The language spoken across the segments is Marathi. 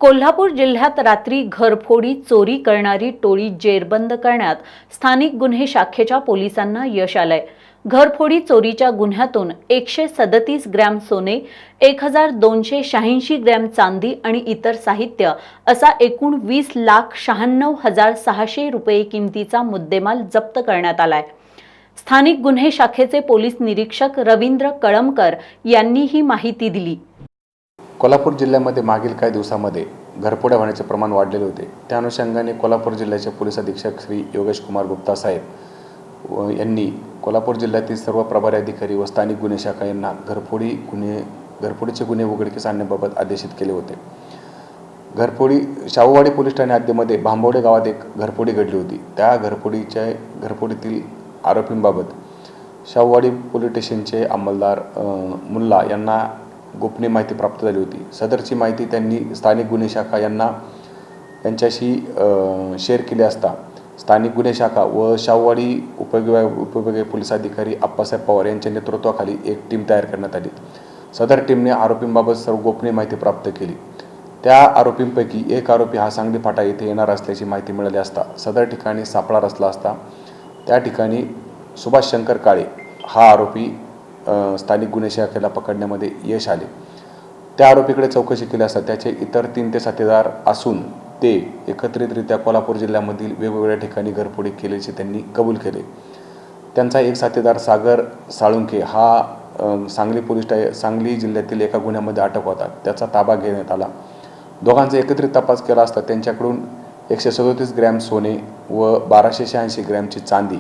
कोल्हापूर जिल्ह्यात रात्री घरफोडी चोरी करणारी टोळी जेरबंद करण्यात स्थानिक गुन्हे शाखेच्या पोलिसांना यश आलंय। घरफोडी चोरीच्या गुन्ह्यातून 137 ग्रॅम सोने, 1286 ग्रॅम चांदी आणि इतर साहित्य असा एकूण 20,96,600 रुपये किमतीचा मुद्देमाल जप्त करण्यात आलाय। स्थानिक गुन्हे शाखेचे पोलीस निरीक्षक रवींद्र कळमकर यांनी ही माहिती दिली। कोल्हापूर जिल्ह्यामध्ये मागील काही दिवसांमध्ये घरफोड्या होण्याचे प्रमाण वाढलेले होते। त्या अनुषंगाने कोल्हापूर जिल्ह्याचे पोलीस अधीक्षक श्री योगेश कुमार गुप्ता साहेब यांनी कोल्हापूर जिल्ह्यातील सर्व प्रभारी अधिकारी व स्थानिक गुन्हे शाखा यांना घरफोडीचे गुन्हे उघडकीस आणण्याबाबत आदेशित केले होते। शाहूवाडी पोलीस ठाणे हद्दीमध्ये भांबवडे गावात एक घरफोडी घडली होती। त्या घरफोडीतील आरोपींबाबत शाहूवाडी पोलीस स्टेशनचे अंमलदार मुल्ला यांना गोपनीय माहिती प्राप्त झाली होती। सदरची माहिती त्यांनी स्थानिक गुन्हे शाखा यांच्याशी शेअर केली असता स्थानिक गुन्हे शाखा व शाहूवाडी उपविभागीय पोलीस अधिकारी आप्पासाहेब पवार यांच्या नेतृत्वाखाली एक टीम तयार करण्यात आली। सदर टीमने आरोपींबाबत सर्व गोपनीय माहिती प्राप्त केली। त्या आरोपींपैकी एक आरोपी हा सांगली फाटा येथे येणार असल्याची माहिती मिळाली असता सदर ठिकाणी सापळा रचला असता त्या ठिकाणी सुभाष शंकर काळे हा आरोपी स्थानिक गुन्हे शाखेला पकडण्यामध्ये यश आले। त्या आरोपीकडे चौकशी केली असता त्याचे इतर 3 ते साथीदार असून ते एकत्रितरित्या कोल्हापूर जिल्ह्यामधील वेगवेगळ्या ठिकाणी घरफोडी केल्याचे त्यांनी कबूल केले। त्यांचा एक साथीदार सागर साळुंखे हा सांगली जिल्ह्यातील एका गुन्ह्यामध्ये अटक होता, त्याचा ताबा घेण्यात आला। दोघांचा एकत्रित तपास केला असता त्यांच्याकडून 137 ग्रॅम सोने व 1286 ग्रॅमची चांदी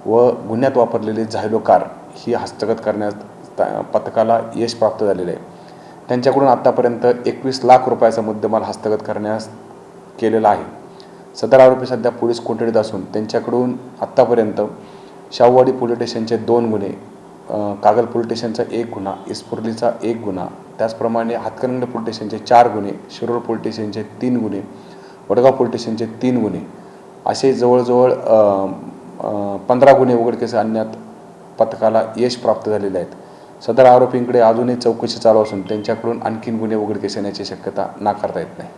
व गुन्ह्यात वापरलेली झायलो कार ही हस्तगत करण्यात पथकाला यश प्राप्त झालेले आहे। त्यांच्याकडून आतापर्यंत 21 लाख रुपयाचा मुद्देमाल हस्तगत करण्यास केलेला आहे। सदर आरोपी सध्या पोलीस कोठडीत असून त्यांच्याकडून आतापर्यंत शाहूवाडी पोलीस स्टेशनचे 2 गुन्हे, कागल पोलीस स्टेशनचा 1 गुन्हा, इस्पुर्लीचा 1 गुन्हा, त्याचप्रमाणे हातकणंगले पोलीस स्टेशनचे 4 गुन्हे, शिरोळ पोलीस स्टेशनचे 3 गुन्हे, वडगाव पोलीस स्टेशनचे 3 गुन्हे असे जवळजवळ 15 गुन्हे उघडकीस आणण्यात पथकाला यश प्राप्त झालेले आहेत। सदर आरोपींकडे अजूनही चौकशी चालू असून त्यांच्याकडून आणखीन गुन्हे उघडकीस येण्याची शक्यता नाकारता येत नाही।